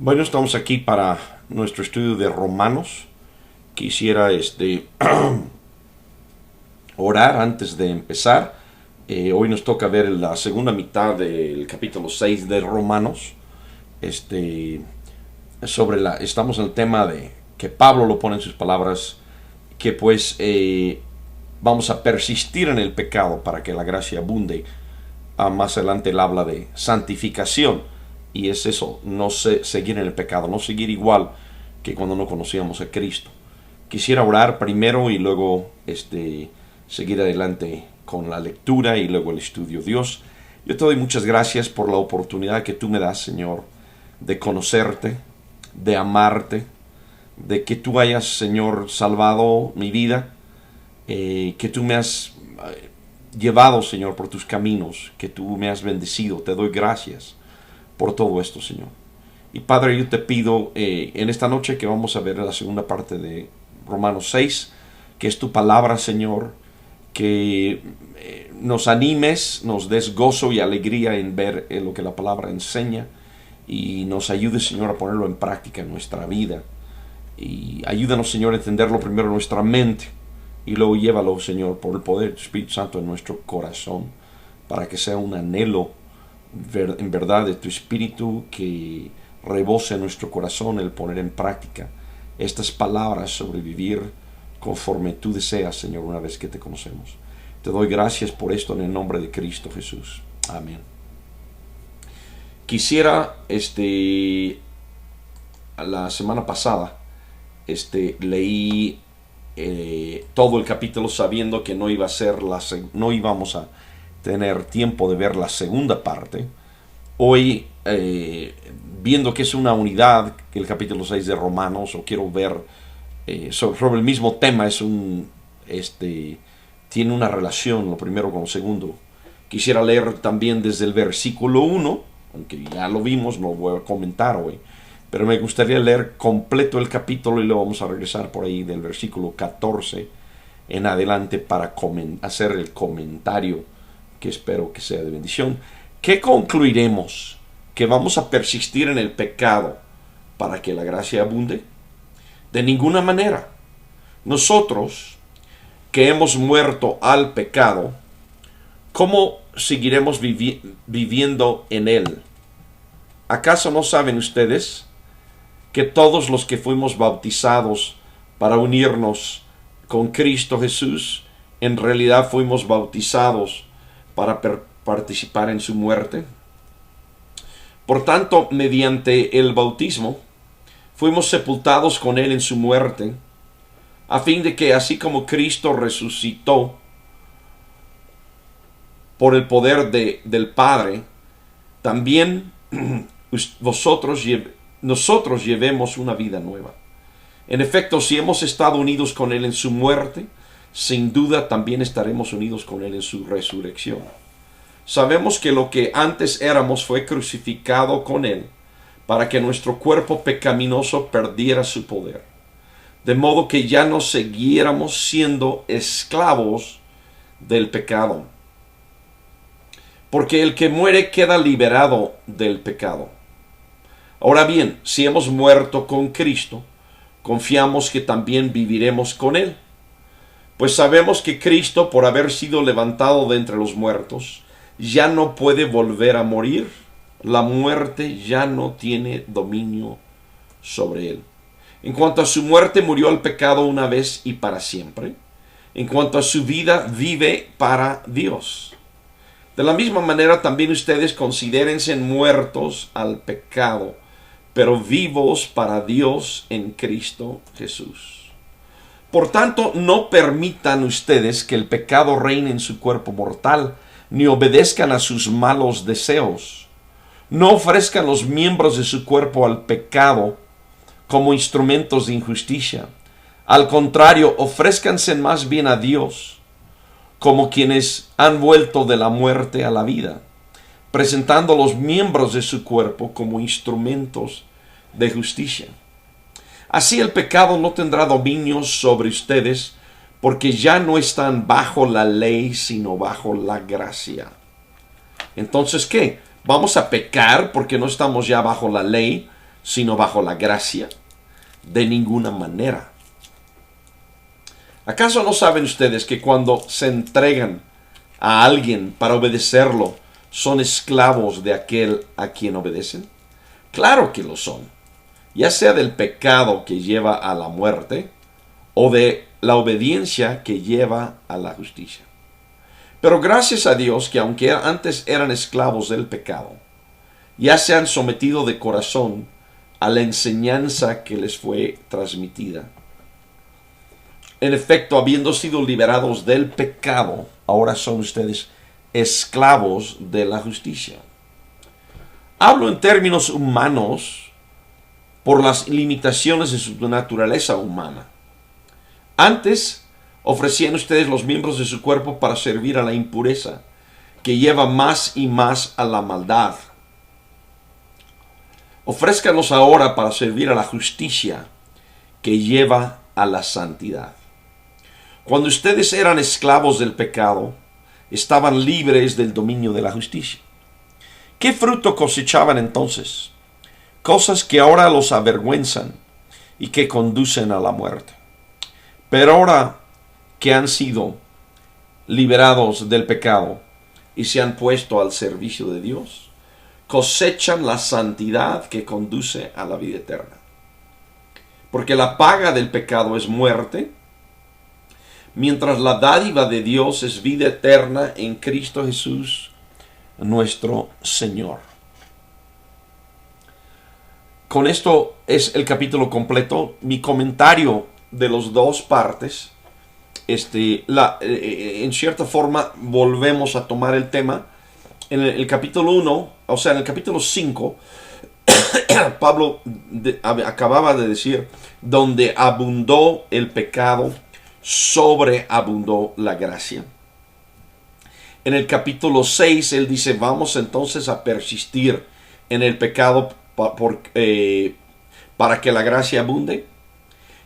Bueno, estamos aquí para nuestro estudio de Romanos. Quisiera orar antes de empezar. Hoy nos toca ver la segunda mitad del capítulo 6 de Romanos. Estamos en el tema de que Pablo lo pone en sus palabras, que pues vamos a persistir en el pecado para que la gracia abunde. Más adelante él habla de santificación. Y es eso, no seguir en el pecado, no seguir igual que cuando no conocíamos a Cristo. Quisiera orar primero y luego seguir adelante con la lectura y luego el estudio. Dios, yo te doy muchas gracias por la oportunidad que tú me das, Señor, de conocerte, de amarte, de que tú hayas, Señor, salvado mi vida, que tú me has llevado, Señor, por tus caminos, que tú me has bendecido. Te doy gracias por todo esto, Señor. Y Padre, yo te pido en esta noche que vamos a ver la segunda parte de Romanos 6, que es tu palabra, Señor, que nos animes, nos des gozo y alegría en ver lo que la palabra enseña y nos ayude, Señor, a ponerlo en práctica en nuestra vida. Y ayúdanos, Señor, a entenderlo primero en nuestra mente y luego llévalo, Señor, por el poder del Espíritu Santo en nuestro corazón, para que sea un anhelo en verdad de tu Espíritu que rebose en nuestro corazón el poner en práctica estas palabras sobre vivir conforme tú deseas, Señor, una vez que te conocemos. Te doy gracias por esto en el nombre de Cristo Jesús. Amén. Quisiera, la semana pasada, leí todo el capítulo sabiendo que no íbamos a tener tiempo de ver la segunda parte. Hoy, viendo que es una unidad, el capítulo 6 de Romanos, o quiero ver sobre el mismo tema, tiene una relación lo primero con lo segundo. Quisiera leer también desde el versículo 1, aunque ya lo vimos, no lo voy a comentar hoy, pero me gustaría leer completo el capítulo y luego vamos a regresar por ahí del versículo 14 en adelante para hacer el comentario que espero que sea de bendición. ¿Qué concluiremos? ¿Que vamos a persistir en el pecado para que la gracia abunde? De ninguna manera. Nosotros que hemos muerto al pecado, ¿cómo seguiremos viviendo en él? ¿Acaso no saben ustedes que todos los que fuimos bautizados para unirnos con Cristo Jesús, en realidad fuimos bautizados para participar en su muerte? Por tanto, mediante el bautismo, fuimos sepultados con él en su muerte, a fin de que así como Cristo resucitó por el poder del Padre, también nosotros llevemos una vida nueva. En efecto, si hemos estado unidos con él en su muerte, sin duda también estaremos unidos con él en su resurrección. Sabemos que lo que antes éramos fue crucificado con él para que nuestro cuerpo pecaminoso perdiera su poder, de modo que ya no siguiéramos siendo esclavos del pecado. Porque el que muere queda liberado del pecado. Ahora bien, si hemos muerto con Cristo, confiamos que también viviremos con él. Pues sabemos que Cristo, por haber sido levantado de entre los muertos, ya no puede volver a morir. La muerte ya no tiene dominio sobre él. En cuanto a su muerte, murió al pecado una vez y para siempre. En cuanto a su vida, vive para Dios. De la misma manera, también ustedes considérense muertos al pecado, pero vivos para Dios en Cristo Jesús. Por tanto, no permitan ustedes que el pecado reine en su cuerpo mortal, ni obedezcan a sus malos deseos. No ofrezcan los miembros de su cuerpo al pecado como instrumentos de injusticia. Al contrario, ofrézcanse más bien a Dios como quienes han vuelto de la muerte a la vida, presentando los miembros de su cuerpo como instrumentos de justicia. Así el pecado no tendrá dominio sobre ustedes, porque ya no están bajo la ley, sino bajo la gracia. Entonces, ¿qué? ¿Vamos a pecar porque no estamos ya bajo la ley, sino bajo la gracia? De ninguna manera. ¿Acaso no saben ustedes que cuando se entregan a alguien para obedecerlo, son esclavos de aquel a quien obedecen? Claro que lo son, ya sea del pecado que lleva a la muerte o de la obediencia que lleva a la justicia. Pero gracias a Dios que aunque antes eran esclavos del pecado, ya se han sometido de corazón a la enseñanza que les fue transmitida. En efecto, habiendo sido liberados del pecado, ahora son ustedes esclavos de la justicia. Hablo en términos humanos por las limitaciones de su naturaleza humana. Antes ofrecían ustedes los miembros de su cuerpo para servir a la impureza, que lleva más y más a la maldad. Ofrézcanlos ahora para servir a la justicia, que lleva a la santidad. Cuando ustedes eran esclavos del pecado, estaban libres del dominio de la justicia. ¿Qué fruto cosechaban entonces? Cosas que ahora los avergüenzan y que conducen a la muerte. Pero ahora que han sido liberados del pecado y se han puesto al servicio de Dios, cosechan la santidad que conduce a la vida eterna. Porque la paga del pecado es muerte, mientras la dádiva de Dios es vida eterna en Cristo Jesús, nuestro Señor. Con esto es el capítulo completo. Mi comentario de las dos partes, en cierta forma volvemos a tomar el tema. En el capítulo 1, o sea, en el capítulo 5, Pablo acababa de decir, donde abundó el pecado, sobreabundó la gracia. En el capítulo 6, él dice, vamos entonces a persistir en el pecado para que la gracia abunde.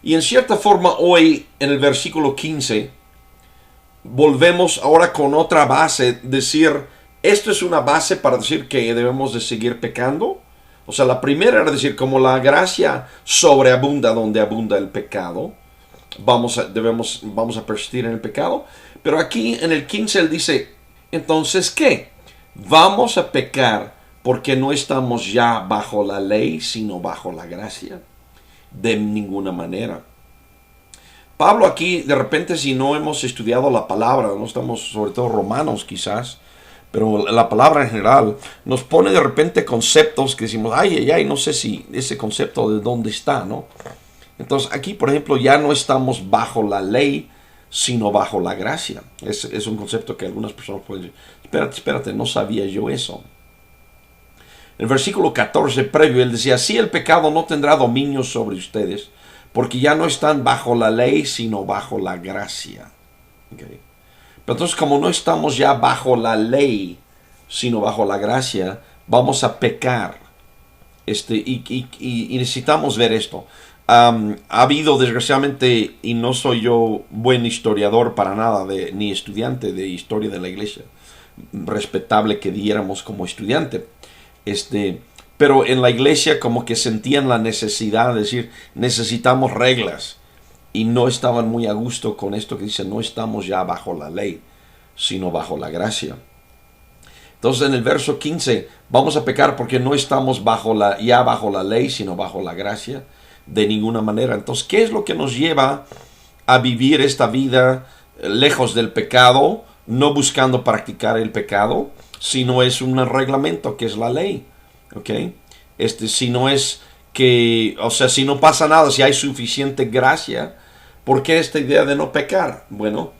Y en cierta forma hoy, en el versículo 15, volvemos ahora con otra base, decir, esto es una base para decir que debemos de seguir pecando. O sea, la primera era decir, como la gracia sobreabunda donde abunda el pecado, vamos a persistir en el pecado. Pero aquí en el 15 él dice, entonces, ¿qué? Vamos a pecar porque no estamos ya bajo la ley, sino bajo la gracia. De ninguna manera. Pablo aquí, de repente, si no hemos estudiado la palabra, no estamos, sobre todo Romanos quizás, pero la palabra en general, nos pone de repente conceptos que decimos, ay, no sé si ese concepto de dónde está, ¿no? Entonces aquí, por ejemplo, ya no estamos bajo la ley, sino bajo la gracia. Es un concepto que algunas personas pueden decir, espérate, no sabía yo eso. En el versículo 14 previo, él decía, así el pecado no tendrá dominio sobre ustedes, porque ya no están bajo la ley, sino bajo la gracia. Okay. Pero entonces, como no estamos ya bajo la ley, sino bajo la gracia, vamos a pecar. Y necesitamos ver esto. Ha habido, desgraciadamente, y no soy yo buen historiador para nada, ni estudiante de historia de la iglesia, respetable que diéramos como estudiante, pero en la iglesia como que sentían la necesidad de decir, necesitamos reglas, y no estaban muy a gusto con esto que dice, no estamos ya bajo la ley, sino bajo la gracia. Entonces en el verso 15, vamos a pecar porque no estamos ya bajo la ley, sino bajo la gracia, de ninguna manera. Entonces, ¿qué es lo que nos lleva a vivir esta vida lejos del pecado, no buscando practicar el pecado, sino es un reglamento que es la ley? ¿Ok? Si no es que, o sea, si no pasa nada, si hay suficiente gracia, ¿por qué esta idea de no pecar? Bueno,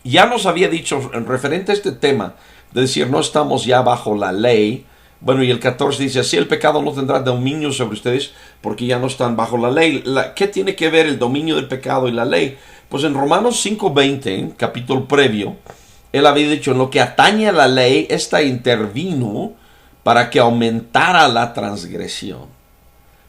ya nos había dicho en referente a este tema, de decir, no estamos ya bajo la ley. Bueno, y el 14 dice, así el pecado no tendrá dominio sobre ustedes, porque ya no están bajo la ley. ¿Qué tiene que ver el dominio del pecado y la ley? Pues en Romanos 5:20, capítulo previo, él había dicho, en lo que atañe a la ley, esta intervino para que aumentara la transgresión.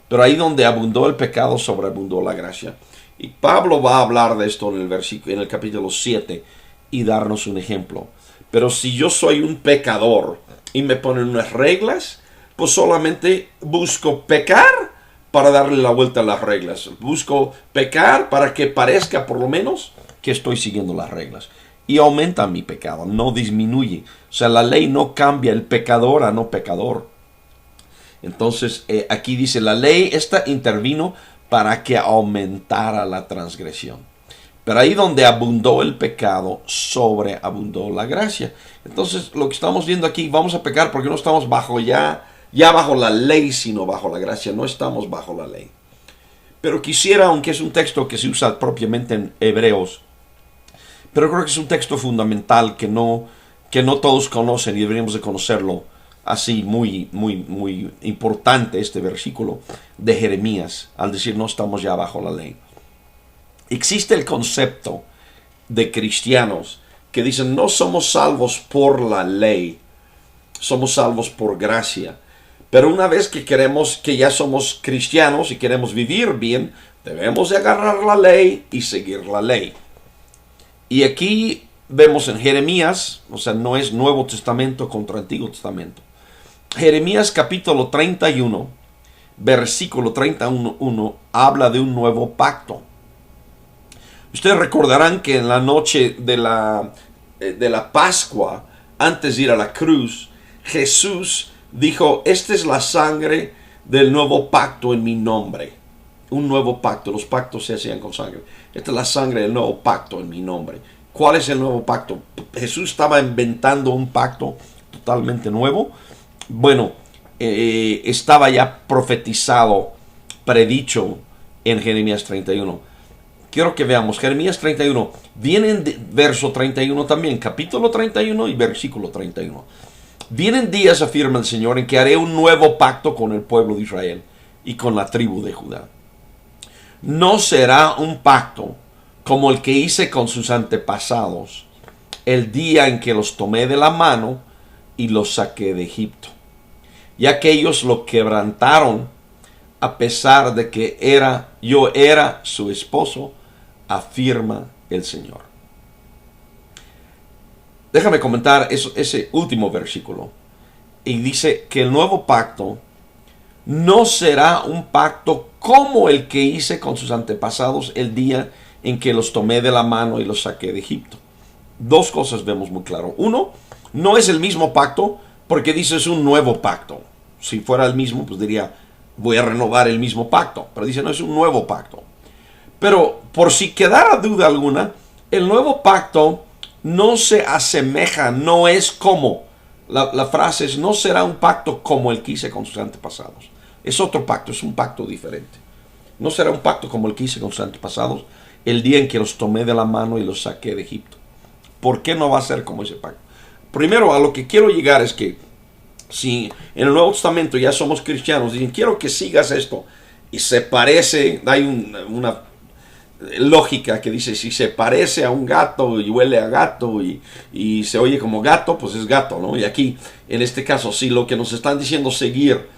Pero ahí donde abundó el pecado, sobreabundó la gracia. Y Pablo va a hablar de esto en el capítulo 7 y darnos un ejemplo. Pero si yo soy un pecador y me ponen unas reglas, pues solamente busco pecar para darle la vuelta a las reglas. Busco pecar para que parezca por lo menos que estoy siguiendo las reglas. Y aumenta mi pecado, no disminuye. O sea, la ley no cambia el pecador a no pecador. Entonces, aquí dice, la ley esta intervino para que aumentara la transgresión. Pero ahí donde abundó el pecado, sobreabundó la gracia. Entonces, lo que estamos viendo aquí, vamos a pecar porque no estamos bajo ya bajo la ley, sino bajo la gracia. No estamos bajo la ley. Pero quisiera, aunque es un texto que se usa propiamente en Hebreos, pero creo que es un texto fundamental que no todos conocen y deberíamos de conocerlo. Así, muy importante este versículo de Jeremías, al decir no estamos ya bajo la ley. Existe el concepto de cristianos que dicen no somos salvos por la ley, somos salvos por gracia. Pero una vez que queremos, que ya somos cristianos y queremos vivir bien, debemos de agarrar la ley y seguir la ley. Y aquí vemos en Jeremías, o sea, no es Nuevo Testamento contra Antiguo Testamento. Jeremías capítulo 31, versículo 31, habla de un nuevo pacto. Ustedes recordarán que en la noche de la Pascua, antes de ir a la cruz, Jesús dijo, esta es la sangre del nuevo pacto en mi nombre. Un nuevo pacto, los pactos se hacían con sangre. Esta es la sangre del nuevo pacto en mi nombre. ¿Cuál es el nuevo pacto? Jesús estaba inventando un pacto totalmente nuevo. Bueno, estaba ya profetizado, predicho en Jeremías 31. Quiero que veamos, Jeremías 31, vienen verso 31 también, capítulo 31 y versículo 31. Vienen días, afirma el Señor, en que haré un nuevo pacto con el pueblo de Israel y con la tribu de Judá. No será un pacto como el que hice con sus antepasados el día en que los tomé de la mano y los saqué de Egipto. Ya que ellos lo quebrantaron a pesar de que yo era su esposo, afirma el Señor. Déjame comentar ese último versículo. Y dice que el nuevo pacto no será un pacto como el que hice con sus antepasados el día en que los tomé de la mano y los saqué de Egipto. Dos cosas vemos muy claro. Uno, no es el mismo pacto porque dice es un nuevo pacto. Si fuera el mismo, pues diría voy a renovar el mismo pacto. Pero dice no, es un nuevo pacto. Pero por si quedara duda alguna, el nuevo pacto no se asemeja, no es como. La frase es, no será un pacto como el que hice con sus antepasados. Es otro pacto, es un pacto diferente. No será un pacto como el que hice con sus antepasados el día en que los tomé de la mano y los saqué de Egipto. ¿Por qué no va a ser como ese pacto? Primero, a lo que quiero llegar es que si en el Nuevo Testamento ya somos cristianos, dicen, quiero que sigas esto, y se parece, hay una lógica que dice, si se parece a un gato y huele a gato y se oye como gato, pues es gato, ¿no? Y aquí, en este caso, si lo que nos están diciendo seguir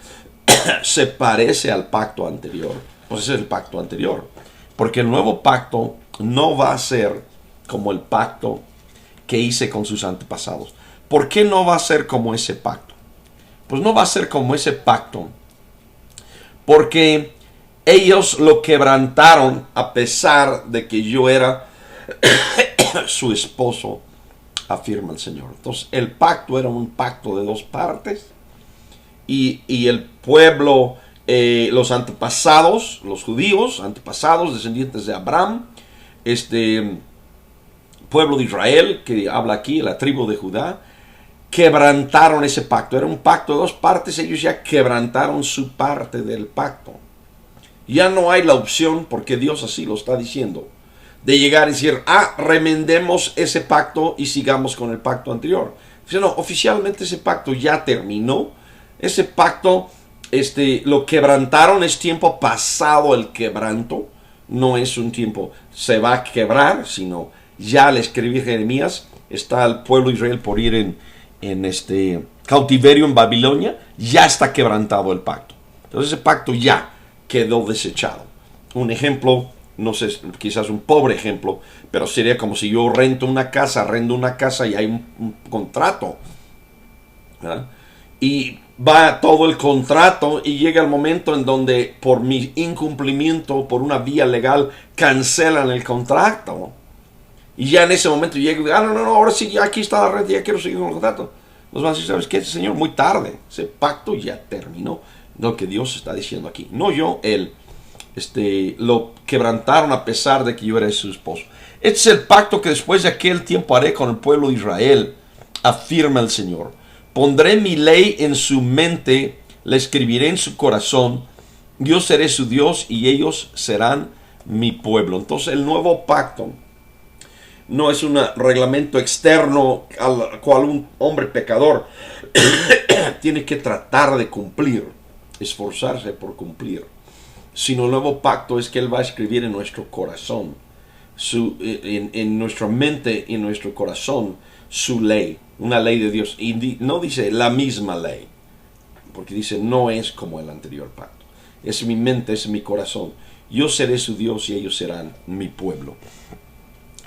se parece al pacto anterior, pues ese es el pacto anterior. Porque el nuevo pacto no va a ser como el pacto que hice con sus antepasados. ¿Por qué no va a ser como ese pacto? Pues no va a ser como ese pacto porque ellos lo quebrantaron a pesar de que yo era su esposo, afirma el Señor. Entonces el pacto era un pacto de dos partes y el pueblo, los antepasados, los judíos, antepasados, descendientes de Abraham, pueblo de Israel, que habla aquí, la tribu de Judá, quebrantaron ese pacto. Era un pacto de dos partes, ellos ya quebrantaron su parte del pacto. Ya no hay la opción, porque Dios así lo está diciendo, de llegar y decir, remendemos ese pacto y sigamos con el pacto anterior. No, oficialmente ese pacto ya terminó. Ese pacto lo quebrantaron, es tiempo pasado el quebranto. No es un tiempo, se va a quebrar, sino ya al escribir Jeremías, está el pueblo de Israel por ir en cautiverio en Babilonia, ya está quebrantado el pacto. Entonces ese pacto ya quedó desechado. Un ejemplo, no sé, quizás un pobre ejemplo, pero sería como si yo arrendo una casa y hay un contrato, ¿verdad? Y va todo el contrato y llega el momento en donde por mi incumplimiento, por una vía legal, cancelan el contrato. Y ya en ese momento llego y digo, no, ahora sí, ya aquí está la red, ya quiero seguir con el contrato. Nos van a decir, ¿sabes qué, Señor? Muy tarde, ese pacto ya terminó. Lo que Dios está diciendo aquí. No yo, él. Lo quebrantaron a pesar de que yo era su esposo. Este es el pacto que después de aquel tiempo haré con el pueblo de Israel, afirma el Señor. Pondré mi ley en su mente, la escribiré en su corazón. Yo seré su Dios y ellos serán mi pueblo. Entonces el nuevo pacto no es un reglamento externo al cual un hombre pecador tiene que tratar de cumplir, esforzarse por cumplir. Sino el nuevo pacto es que Él va a escribir en nuestro corazón, en nuestra mente y en nuestro corazón, su ley, una ley de Dios. Y no dice la misma ley, porque dice no es como el anterior pacto. Es mi mente, es mi corazón. Yo seré su Dios y ellos serán mi pueblo.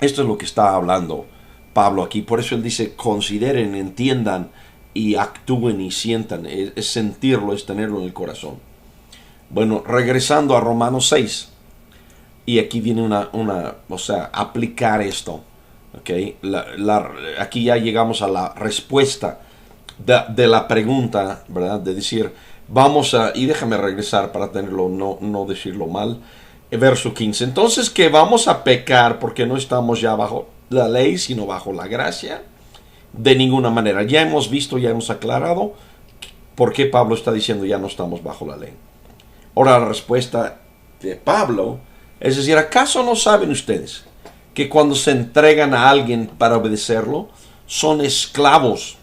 Esto es lo que está hablando Pablo aquí. Por eso él dice, consideren, entiendan y actúen y sientan. Es sentirlo, es tenerlo en el corazón. Bueno, regresando a Romanos 6. Y aquí viene aplicar esto. ¿Okay? Aquí ya llegamos a la respuesta de la pregunta, ¿verdad? De decir, y déjame regresar para tenerlo, no decirlo mal. Verso 15. Entonces, ¿que vamos a pecar porque no estamos ya bajo la ley, sino bajo la gracia? De ninguna manera. Ya hemos visto, ya hemos aclarado por qué Pablo está diciendo ya no estamos bajo la ley. Ahora la respuesta de Pablo es decir, ¿acaso no saben ustedes que cuando se entregan a alguien para obedecerlo, son esclavos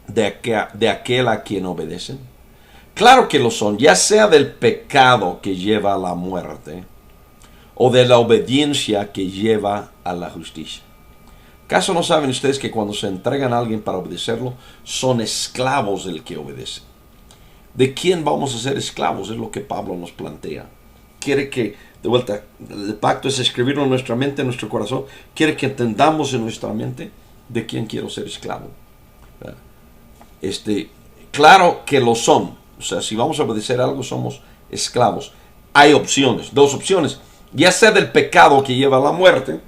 de aquel a quien obedecen? Claro que lo son, ya sea del pecado que lleva a la muerte o de la obediencia que lleva a la justicia. ¿Acaso no saben ustedes que cuando se entregan a alguien para obedecerlo, son esclavos del que obedece? ¿De quién vamos a ser esclavos? Es lo que Pablo nos plantea. Quiere que, de vuelta, el pacto es escribirlo en nuestra mente, en nuestro corazón. Quiere que entendamos en nuestra mente de quién quiero ser esclavo. Claro que lo son. O sea, si vamos a obedecer algo, somos esclavos. Hay opciones, dos opciones. Ya sea del pecado que lleva a la muerte,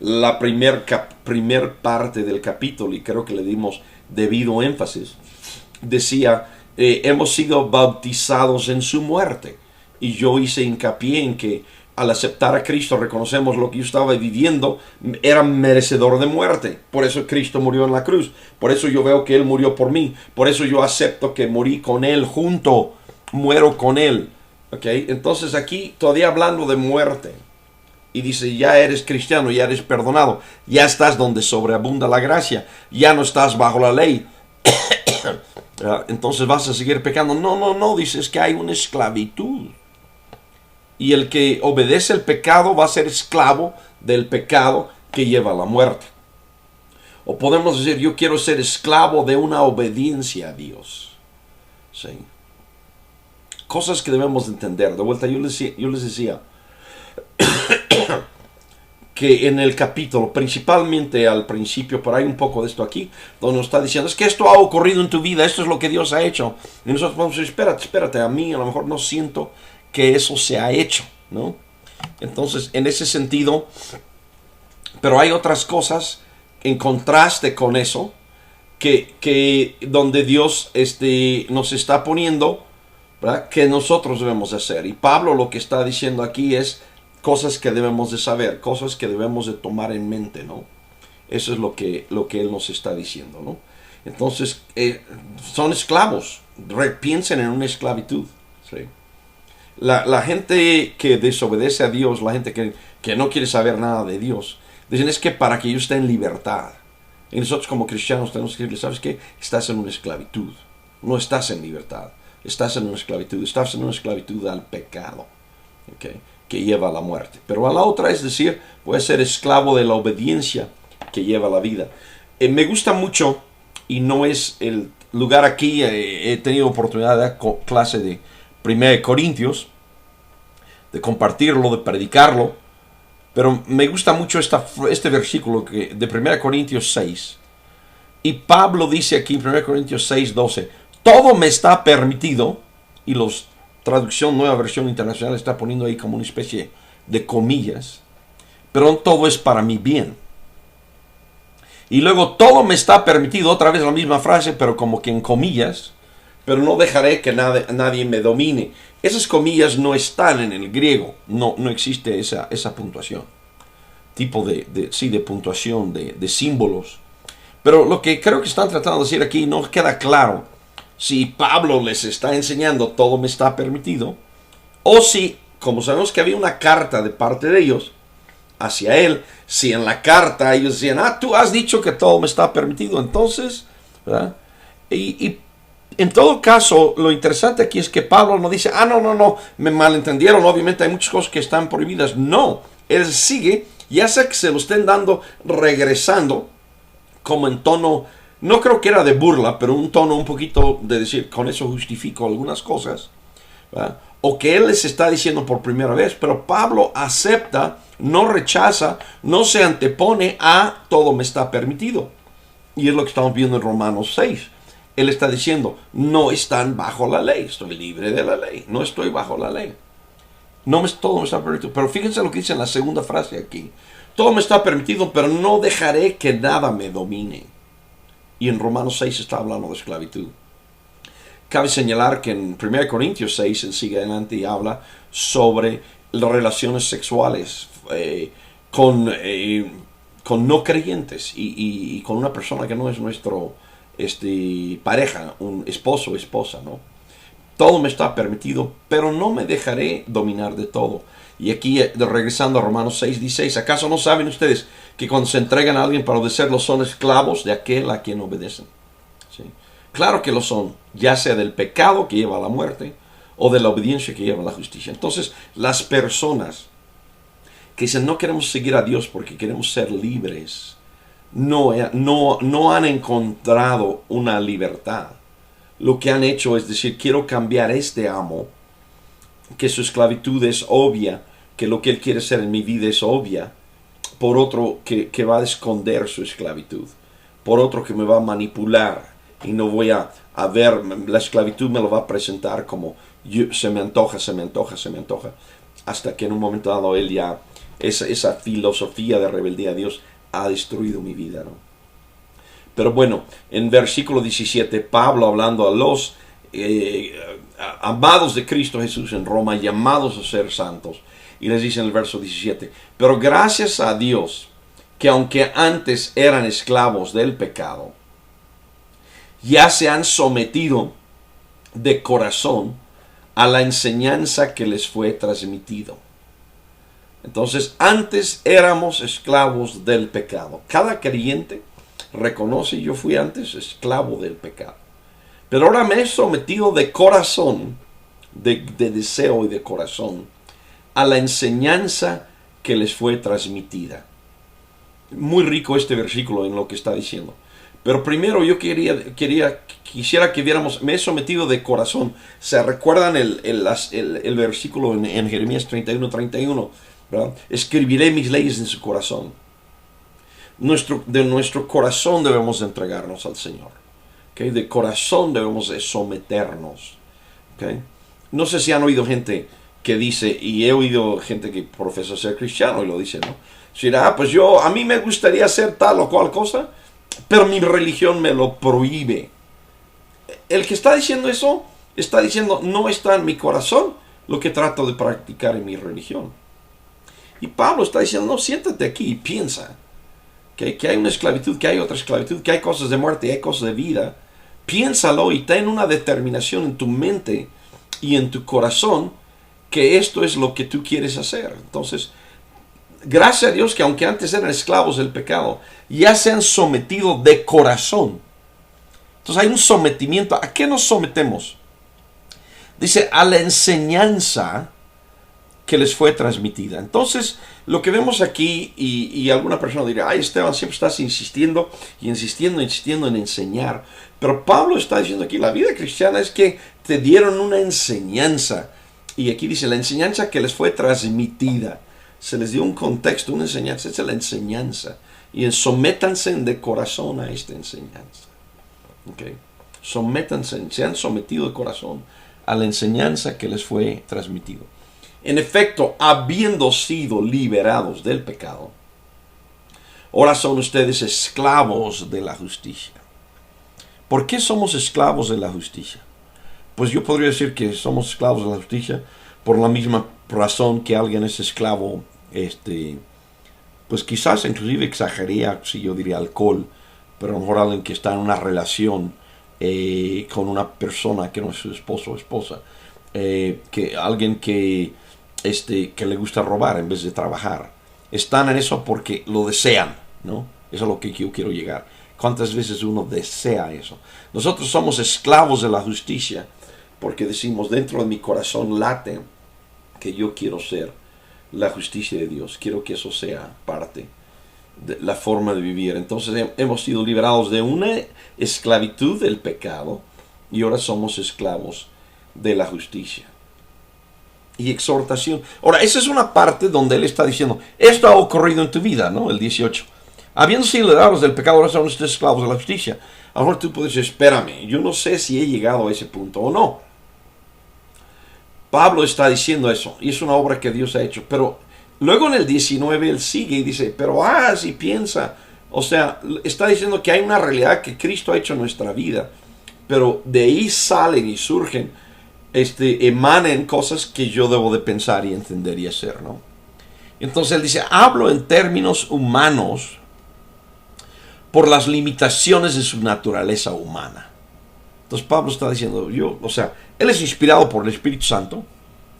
la primer parte del capítulo, y creo que le dimos debido énfasis, decía, hemos sido bautizados en su muerte. Y yo hice hincapié en que al aceptar a Cristo reconocemos lo que yo estaba viviendo era merecedor de muerte. Por eso Cristo murió en la cruz. Por eso yo veo que Él murió por mí. Por eso yo acepto que morí con Él muero con Él. ¿Okay? Entonces aquí todavía hablando de muerte. Y dice, ya eres cristiano, ya eres perdonado. Ya estás donde sobreabunda la gracia. Ya no estás bajo la ley. Entonces vas a seguir pecando. No, dices que hay una esclavitud. Y el que obedece el pecado va a ser esclavo del pecado que lleva a la muerte. O podemos decir, yo quiero ser esclavo de una obediencia a Dios. ¿Sí? Cosas que debemos entender. De vuelta, yo les decía que en el capítulo, principalmente al principio, pero hay un poco de esto aquí, donde nos está diciendo, es que esto ha ocurrido en tu vida, esto es lo que Dios ha hecho. Y nosotros vamos a decir, espérate, a mí a lo mejor no siento que eso se ha hecho, ¿no? Entonces, en ese sentido, pero hay otras cosas en contraste con eso, que donde Dios nos está poniendo, ¿verdad?, que nosotros debemos hacer. Y Pablo lo que está diciendo aquí es cosas que debemos de saber, cosas que debemos de tomar en mente, ¿no? Eso es lo que él nos está diciendo, ¿no? Entonces, son esclavos. Piensen en una esclavitud, ¿sí? La gente que desobedece a Dios, la gente que no quiere saber nada de Dios, dicen es que para que yo esté en libertad. Y nosotros como cristianos tenemos que decirle, ¿sabes qué? Estás en una esclavitud. No estás en libertad. Estás en una esclavitud. Estás en una esclavitud al pecado, ¿okay?, que lleva a la muerte. Pero a la otra es decir, voy a ser esclavo de la obediencia que lleva a la vida. Me gusta mucho, y no es el lugar aquí, he tenido oportunidad de dar clase de 1 Corintios, de compartirlo, de predicarlo, pero me gusta mucho este versículo de 1 Corintios 6. Y Pablo dice aquí en 1 Corintios 6:12, todo me está permitido, y los traducción Nueva Versión Internacional está poniendo ahí como una especie de comillas, pero todo es para mi bien. Y luego todo me está permitido, otra vez la misma frase, pero como que en comillas, pero no dejaré que nadie me domine. Esas comillas no están en el griego, no existe esa puntuación. Tipo de puntuación, de símbolos. Pero lo que creo que están tratando de decir aquí no queda claro si Pablo les está enseñando todo me está permitido, o si, como sabemos que había una carta de parte de ellos hacia él, si en la carta ellos decían, tú has dicho que todo me está permitido, entonces, ¿verdad? Y en todo caso, lo interesante aquí es que Pablo no dice, no, me malentendieron, obviamente hay muchas cosas que están prohibidas. No, él sigue, ya sea que se lo estén dando regresando, como en tono, no creo que era de burla, pero un tono un poquito de decir, con eso justifico algunas cosas, ¿verdad? O que él les está diciendo por primera vez, pero Pablo acepta, no rechaza, no se antepone a todo me está permitido. Y es lo que estamos viendo en Romanos 6. Él está diciendo, no están bajo la ley, estoy libre de la ley, no estoy bajo la ley. Todo me está permitido. Pero fíjense lo que dice en la segunda frase aquí. Todo me está permitido, pero no dejaré que nada me domine. Y en Romanos 6 está hablando de esclavitud. Cabe señalar que en 1 Corintios 6 él sigue adelante y habla sobre las relaciones sexuales con no creyentes y con una persona que no es nuestro pareja, un esposo o esposa, ¿no? Todo me está permitido, pero no me dejaré dominar de todo. Y aquí, regresando a Romanos 6:16, ¿acaso no saben ustedes que cuando se entregan a alguien para obedecerlo son esclavos de aquel a quien obedecen? ¿Sí? Claro que lo son, ya sea del pecado que lleva a la muerte o de la obediencia que lleva a la justicia. Entonces, las personas que dicen no queremos seguir a Dios porque queremos ser libres, no han encontrado una libertad. Lo que han hecho es decir, quiero cambiar este amo, que su esclavitud es obvia, que lo que él quiere hacer en mi vida es obvia, por otro que va a esconder su esclavitud, por otro que me va a manipular y no voy a ver, la esclavitud me lo va a presentar como se me antoja, hasta que en un momento dado él ya, esa filosofía de rebeldía a Dios ha destruido mi vida, ¿no? Pero bueno, en versículo 17, Pablo hablando a los amados de Cristo Jesús en Roma, llamados a ser santos, y les dice en el verso 17, pero gracias a Dios, que aunque antes eran esclavos del pecado, ya se han sometido de corazón a la enseñanza que les fue transmitido. Entonces, antes éramos esclavos del pecado. Cada creyente reconoce, yo fui antes esclavo del pecado. Pero ahora me he sometido de corazón, de deseo y de corazón, a la enseñanza que les fue transmitida. Muy rico este versículo en lo que está diciendo. Pero primero yo quisiera que viéramos, me he sometido de corazón. ¿Se recuerdan el versículo en Jeremías 31:31? ¿Verdad? Escribiré mis leyes en su corazón. De nuestro corazón debemos entregarnos al Señor. ¿Okay? De corazón debemos de someternos. ¿Okay? No sé si han oído gente que dice, y he oído gente que profesa ser cristiano y lo dice, ¿no? Si dirá, pues a mí me gustaría hacer tal o cual cosa, pero mi religión me lo prohíbe. El que está diciendo eso, está diciendo, no está en mi corazón lo que trato de practicar en mi religión. Y Pablo está diciendo, no, siéntate aquí y piensa que hay una esclavitud, que hay otra esclavitud, que hay cosas de muerte y hay cosas de vida. Piénsalo y ten una determinación en tu mente y en tu corazón que esto es lo que tú quieres hacer. Entonces, gracias a Dios que aunque antes eran esclavos del pecado, ya se han sometido de corazón. Entonces hay un sometimiento. ¿A qué nos sometemos? Dice, a la enseñanza que les fue transmitida. Entonces, lo que vemos aquí, y alguna persona dirá, ay Esteban, siempre estás insistiendo en enseñar. Pero Pablo está diciendo aquí, la vida cristiana es que te dieron una enseñanza. Y aquí dice, la enseñanza que les fue transmitida. Se les dio un contexto, una enseñanza, esa es la enseñanza. Y sométanse de corazón a esta enseñanza. Okay. sométanse, se han sometido de corazón a la enseñanza que les fue transmitido. En efecto, habiendo sido liberados del pecado, ahora son ustedes esclavos de la justicia. ¿Por qué somos esclavos de la justicia? Pues yo podría decir que somos esclavos de la justicia por la misma razón que alguien es esclavo, pues quizás inclusive exageraría si yo diría alcohol, pero a lo mejor alguien que está en una relación con una persona que no es su esposo o esposa, que alguien que le gusta robar en vez de trabajar. Están en eso porque lo desean, ¿no? Eso es a lo que yo quiero llegar. ¿Cuántas veces uno desea eso? Nosotros somos esclavos de la justicia porque decimos, dentro de mi corazón late que yo quiero ser la justicia de Dios. Quiero que eso sea parte de la forma de vivir. Entonces hemos sido liberados de una esclavitud del pecado y ahora somos esclavos de la justicia. Y exhortación. Ahora, esa es una parte donde él está diciendo, esto ha ocurrido en tu vida, ¿no? El 18. Habiendo sido liberados del pecado, ahora son ustedes esclavos de la justicia. Ahora tú puedes decir, espérame, yo no sé si he llegado a ese punto o no. Pablo está diciendo eso, y es una obra que Dios ha hecho. Pero luego en el 19 él sigue y dice, pero si piensa. O sea, está diciendo que hay una realidad que Cristo ha hecho en nuestra vida. Pero de ahí salen y surgen, emanen cosas que yo debo de pensar y entender y hacer, ¿no? Entonces él dice, hablo en términos humanos por las limitaciones de su naturaleza humana. Entonces Pablo está diciendo, él es inspirado por el Espíritu Santo.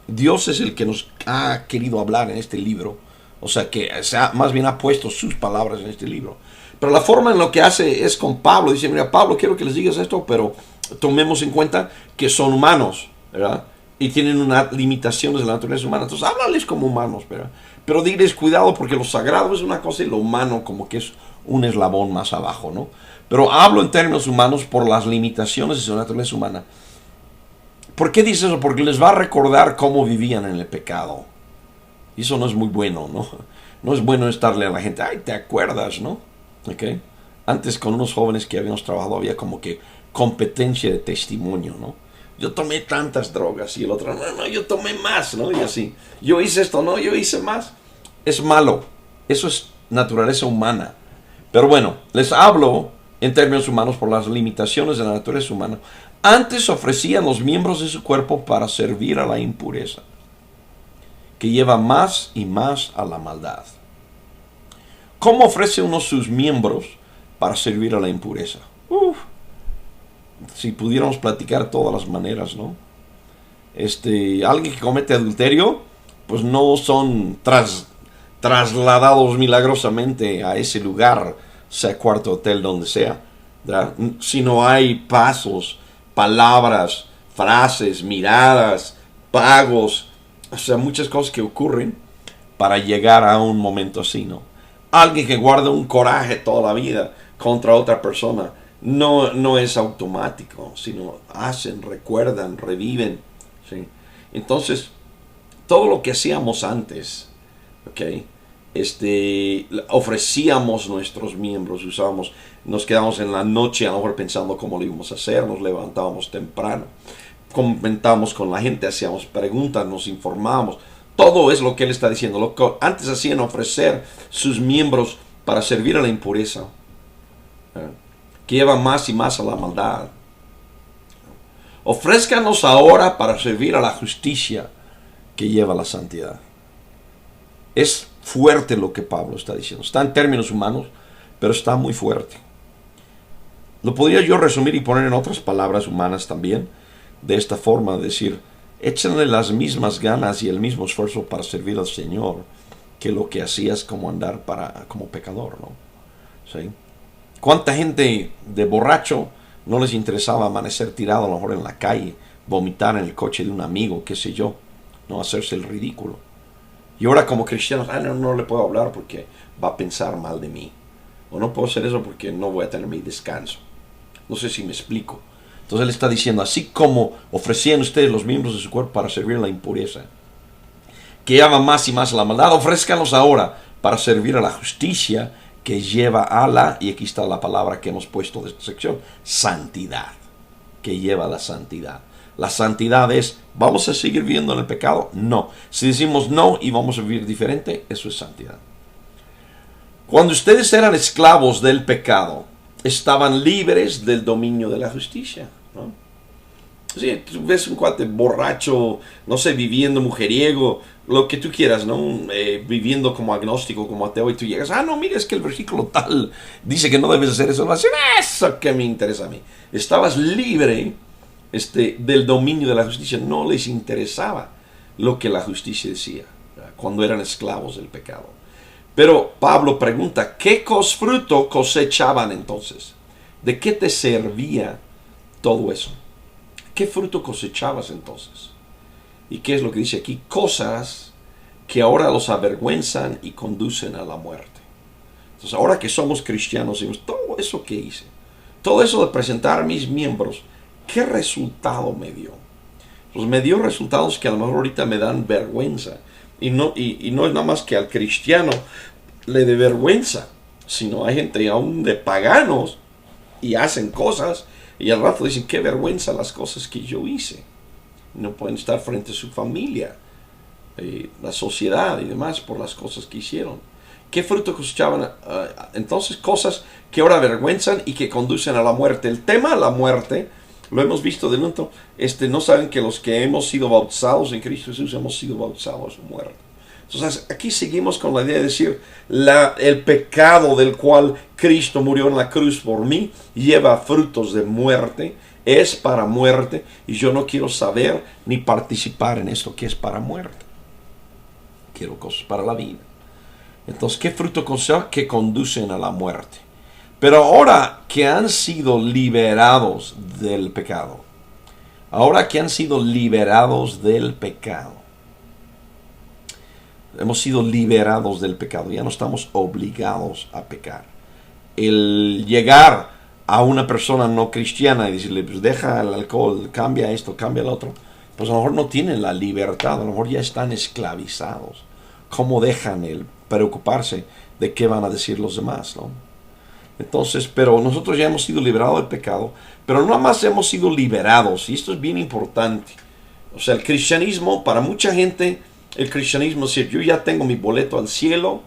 Dios es el que nos ha querido hablar en este libro. O sea, que más bien ha puesto sus palabras en este libro. Pero la forma en lo que hace es con Pablo. Dice, mira, Pablo, quiero que les digas esto, pero tomemos en cuenta que son humanos, ¿verdad? Y tienen unas limitaciones de la naturaleza humana. Entonces, háblales como humanos, ¿verdad? Pero diles cuidado porque lo sagrado es una cosa y lo humano como que es un eslabón más abajo, ¿no? Pero hablo en términos humanos por las limitaciones de su naturaleza humana. ¿Por qué dice eso? Porque les va a recordar cómo vivían en el pecado. Y eso no es muy bueno, ¿no? No es bueno estarle a la gente, ¿te acuerdas, no? ¿Okay? Antes con unos jóvenes que habíamos trabajado había como que competencia de testimonio, ¿no? Yo tomé tantas drogas y el otro, no, yo tomé más, ¿no? Y así, yo hice esto, no, yo hice más. Es malo, eso es naturaleza humana. Pero bueno, les hablo en términos humanos por las limitaciones de la naturaleza humana. Antes ofrecían los miembros de su cuerpo para servir a la impureza, que lleva más y más a la maldad. ¿Cómo ofrece uno sus miembros para servir a la impureza? Si pudiéramos platicar todas las maneras, ¿no? Alguien que comete adulterio, pues no son trasladados milagrosamente a ese lugar, sea cuarto hotel, donde sea, ¿verdad? Sino hay pasos, palabras, frases, miradas, pagos, o sea, muchas cosas que ocurren para llegar a un momento así, ¿no? Alguien que guarda un coraje toda la vida contra otra persona no es automático, sino hacen, recuerdan, reviven, ¿sí? Entonces, todo lo que hacíamos antes, ¿ok? Ofrecíamos nuestros miembros, nos quedábamos en la noche a lo mejor pensando cómo lo íbamos a hacer, nos levantábamos temprano, comentábamos con la gente, hacíamos preguntas, nos informábamos. Todo es lo que él está diciendo. Lo que antes hacían, ofrecer sus miembros para servir a la impureza, que lleva más y más a la maldad. Ofrézcanos ahora para servir a la justicia que lleva a la santidad. Es fuerte lo que Pablo está diciendo. Está en términos humanos, pero está muy fuerte. Lo podría yo resumir y poner en otras palabras humanas también, de esta forma, decir, échenle las mismas ganas y el mismo esfuerzo para servir al Señor que lo que hacías como andar como pecador, ¿no? ¿Sí? ¿Cuánta gente de borracho no les interesaba amanecer tirado a lo mejor en la calle, vomitar en el coche de un amigo, qué sé yo, no hacerse el ridículo? Y ahora como cristianos, no le puedo hablar porque va a pensar mal de mí. O no puedo hacer eso porque no voy a tener mi descanso. No sé si me explico. Entonces él está diciendo, así como ofrecían ustedes los miembros de su cuerpo para servir a la impureza, que lleva más y más a la maldad, ofrézcanlos ahora para servir a la justicia que lleva a y aquí está la palabra que hemos puesto de esta sección, santidad. que lleva a la santidad. La santidad es, ¿vamos a seguir viviendo en el pecado? No. Si decimos no y vamos a vivir diferente, eso es santidad. Cuando ustedes eran esclavos del pecado, estaban libres del dominio de la justicia, ¿no? Sí, tú ves un cuate borracho, no sé, viviendo mujeriego, lo que tú quieras, ¿no? Viviendo como agnóstico, como ateo, y tú llegas, no, mira, es que el versículo tal dice que no debes hacer eso. Vas a decir, eso que me interesa a mí. Estabas libre del dominio de la justicia. No les interesaba lo que la justicia decía, ¿verdad? Cuando eran esclavos del pecado. Pero Pablo pregunta, ¿qué fruto cosechaban entonces? ¿De qué te servía todo eso? ¿Qué fruto cosechabas entonces? ¿Y qué es lo que dice aquí? Cosas que ahora los avergüenzan y conducen a la muerte. Entonces, ahora que somos cristianos, decimos, todo eso que hice, todo eso de presentar a mis miembros, ¿qué resultado me dio? Pues me dio resultados que a lo mejor ahorita me dan vergüenza. Y no es nada más que al cristiano le dé vergüenza, sino hay gente aún de paganos y hacen cosas y al rato dicen, qué vergüenza las cosas que yo hice. No pueden estar frente a su familia, la sociedad y demás por las cosas que hicieron. ¿Qué fruto cosechaban? Entonces, cosas que ahora avergüenzan y que conducen a la muerte. El tema de la muerte, lo hemos visto de nuevo. No saben que los que hemos sido bautizados en Cristo Jesús hemos sido bautizados en muerte. Entonces, aquí seguimos con la idea de decir, el pecado del cual Cristo murió en la cruz por mí lleva frutos de muerte, es para muerte, y yo no quiero saber ni participar en esto que es para muerte. Quiero cosas para la vida. Entonces, ¿qué fruto cosecha? Que conducen a la muerte. Pero ahora que han sido liberados del pecado, hemos sido liberados del pecado, ya no estamos obligados a pecar. El llegar a una persona no cristiana y decirle, pues deja el alcohol, cambia esto, cambia lo otro, pues a lo mejor no tienen la libertad, a lo mejor ya están esclavizados. ¿Cómo dejan el preocuparse de qué van a decir los demás, no? Entonces, pero nosotros ya hemos sido liberados del pecado, pero no más hemos sido liberados, y esto es bien importante. O sea, el cristianismo, para mucha gente, el cristianismo es decir, yo ya tengo mi boleto al cielo,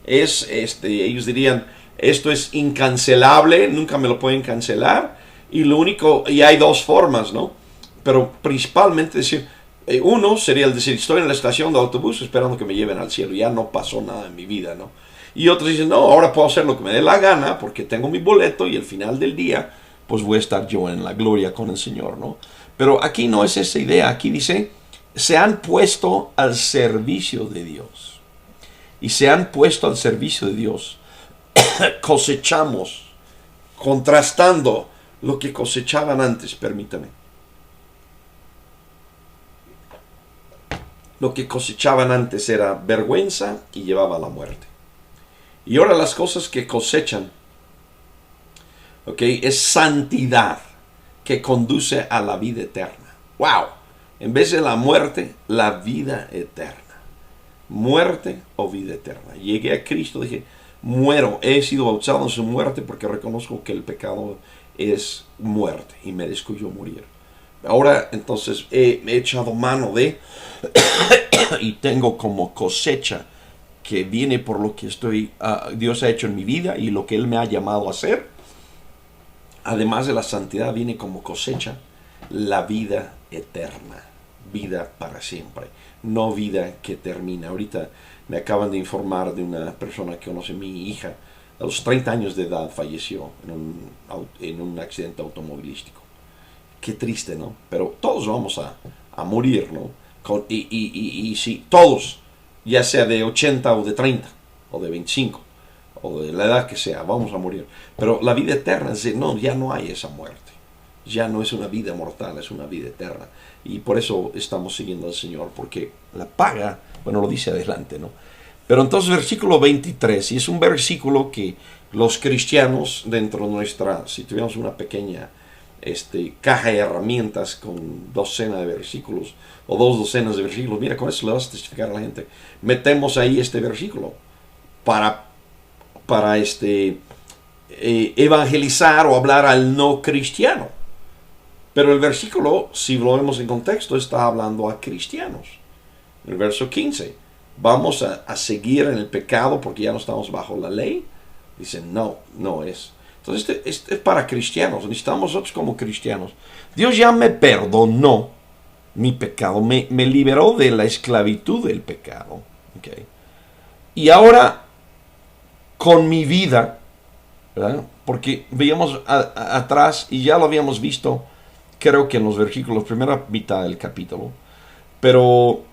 ellos dirían, esto es incancelable, nunca me lo pueden cancelar, y hay dos formas, ¿no? Pero principalmente decir, uno sería el decir, estoy en la estación de autobús esperando que me lleven al cielo, ya no pasó nada en mi vida, ¿no? Y otros dicen, no, ahora puedo hacer lo que me dé la gana porque tengo mi boleto y al final del día, pues voy a estar yo en la gloria con el Señor, ¿no? Pero aquí no es esa idea, aquí dice, se han puesto al servicio de Dios. Y se han puesto al servicio de Dios. Cosechamos, contrastando lo que cosechaban antes, permítame. Lo que cosechaban antes era vergüenza y llevaba a la muerte. Y ahora las cosas que cosechan, es santidad que conduce a la vida eterna. ¡Wow! En vez de la muerte, la vida eterna. Muerte o vida eterna. Llegué a Cristo, dije, muero, he sido bautizado en su muerte porque reconozco que el pecado es muerte y merezco yo morir. Ahora entonces he echado mano de y tengo como cosecha que viene por lo que Dios ha hecho en mi vida y lo que Él me ha llamado a hacer. Además de la santidad viene como cosecha la vida eterna, vida para siempre, no vida que termina. Ahorita me acaban de informar de una persona que conoce mi hija, a los 30 años de edad falleció en un accidente automovilístico. Qué triste, ¿no? Pero todos vamos a morir, ¿no? Y si todos, ya sea de 80 o de 30 o de 25 o de la edad que sea, vamos a morir. Pero la vida eterna es no, ya no hay esa muerte. Ya no es una vida mortal, es una vida eterna. Y por eso estamos siguiendo al Señor, porque la paga, bueno, lo dice adelante, ¿no? Pero entonces versículo 23, y es un versículo que los cristianos dentro de nuestra, si tuviéramos una pequeña caja de herramientas con docenas de versículos o 2 docenas de versículos, mira, con eso le vas a testificar a la gente. Metemos ahí este versículo para evangelizar o hablar al no cristiano. Pero el versículo, si lo vemos en contexto, está hablando a cristianos. En el verso 15, ¿vamos a seguir en el pecado porque ya no estamos bajo la ley? Dicen, no, no es. Entonces, este es para cristianos. Necesitamos nosotros como cristianos. Dios ya me perdonó mi pecado. Me liberó de la esclavitud del pecado. ¿Okay? Y ahora, con mi vida, ¿verdad? Porque veíamos atrás, y ya lo habíamos visto, creo que en los versículos, primera mitad del capítulo, pero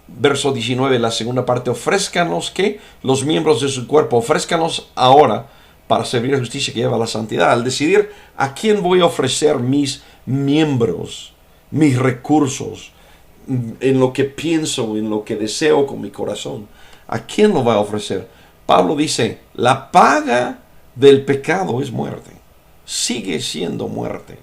verso 19, la segunda parte, ofrézcanos que los miembros de su cuerpo, ofrézcanos ahora para servir a justicia que lleva a la santidad. Al decidir a quién voy a ofrecer mis miembros, mis recursos, en lo que pienso, en lo que deseo con mi corazón, ¿a quién lo va a ofrecer? Pablo dice, la paga del pecado es muerte. Sigue siendo muerte.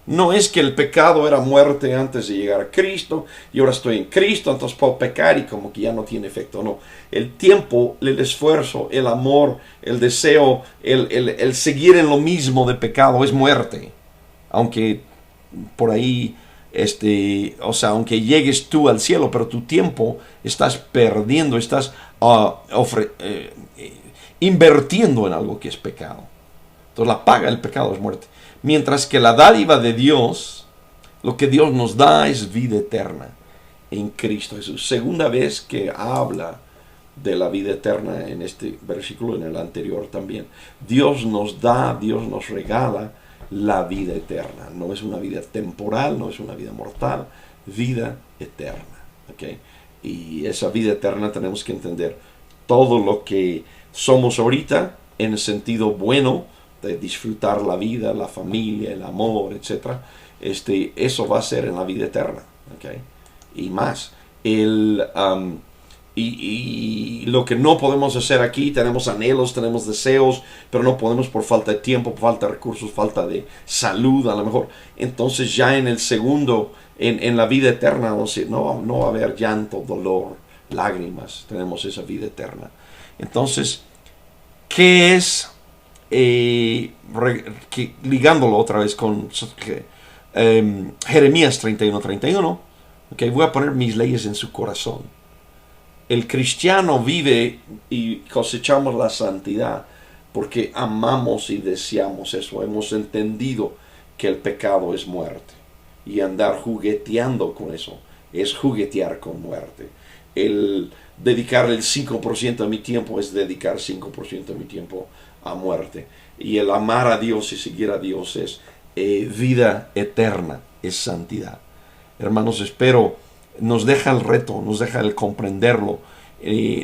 No es que el pecado era muerte antes de llegar a Cristo y ahora estoy en Cristo, entonces puedo pecar y como que ya no tiene efecto. No, el tiempo, el esfuerzo, el amor, el deseo, el seguir en lo mismo de pecado es muerte. Aunque por ahí, aunque llegues tú al cielo, pero tu tiempo estás perdiendo, estás invirtiendo en algo que es pecado. Entonces la paga del pecado es muerte. Mientras que la dádiva de Dios, lo que Dios nos da es vida eterna en Cristo Jesús. Segunda vez que habla de la vida eterna en este versículo, en el anterior también. Dios nos da, Dios nos regala la vida eterna. No es una vida temporal, no es una vida mortal, vida eterna. ¿Okay? Y esa vida eterna tenemos que entender todo lo que somos ahorita en el sentido bueno, de disfrutar la vida, la familia, el amor, etc. Eso va a ser en la vida eterna. ¿Okay? Y más. Y lo que no podemos hacer aquí, tenemos anhelos, tenemos deseos, pero no podemos por falta de tiempo, por falta de recursos, falta de salud a lo mejor. Entonces ya en el segundo, en la vida eterna, no va a haber llanto, dolor, lágrimas. Tenemos esa vida eterna. Entonces, ¿qué es? Ligándolo otra vez con Jeremías 31:31, okay, voy a poner mis leyes en su corazón. El cristiano vive y cosechamos la santidad porque amamos y deseamos eso. Hemos entendido que el pecado es muerte y andar jugueteando con eso es juguetear con muerte. El dedicar el 5% de mi tiempo es dedicar 5% de mi tiempo a muerte. Y el amar a Dios y seguir a Dios es vida eterna, es santidad. Hermanos, espero nos deja el reto, nos deja el comprenderlo.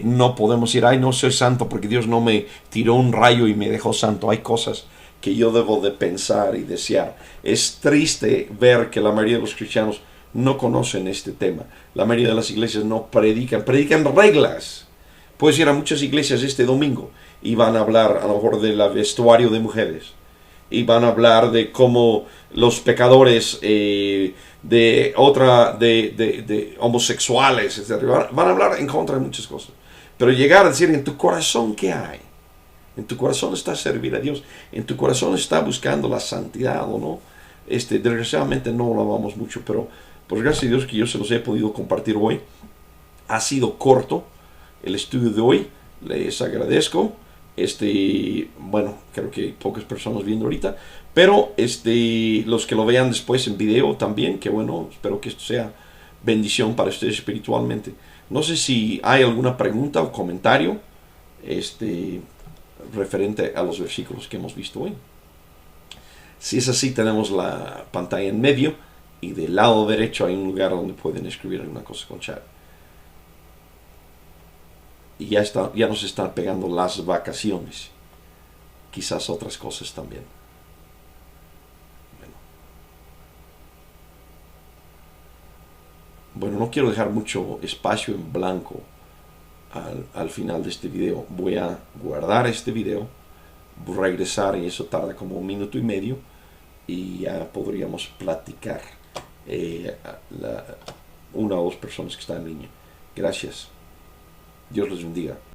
No podemos decir, ay, no soy santo porque Dios no me tiró un rayo y me dejó santo. Hay cosas que yo debo de pensar y desear. Es triste ver que la mayoría de los cristianos no conocen este tema. La mayoría de las iglesias no predican reglas. Puedes ir a muchas iglesias este domingo y van a hablar a lo mejor del vestuario de mujeres, y van a hablar de cómo los pecadores de homosexuales, etc. Van a hablar en contra de muchas cosas. Pero llegar a decir, en tu corazón, ¿qué hay? En tu corazón está servir a Dios. En tu corazón está buscando la santidad, ¿o no? Desgraciadamente no lo amamos mucho, pero pues gracias a Dios que yo se los he podido compartir hoy. Ha sido corto el estudio de hoy. Les agradezco. Bueno, creo que hay pocas personas viendo ahorita, pero los que lo vean después en video también, que bueno, espero que esto sea bendición para ustedes espiritualmente. No sé si hay alguna pregunta o comentario referente a los versículos que hemos visto hoy. Si es así, tenemos la pantalla en medio y del lado derecho hay un lugar donde pueden escribir alguna cosa con chat. Y ya nos están pegando las vacaciones. Quizás otras cosas también. Bueno, no quiero dejar mucho espacio en blanco al final de este video. Voy a guardar este video, regresar, y eso tarda como 1 minuto y medio, y ya podríamos platicar una o dos personas que están en línea. Gracias. Dios los bendiga.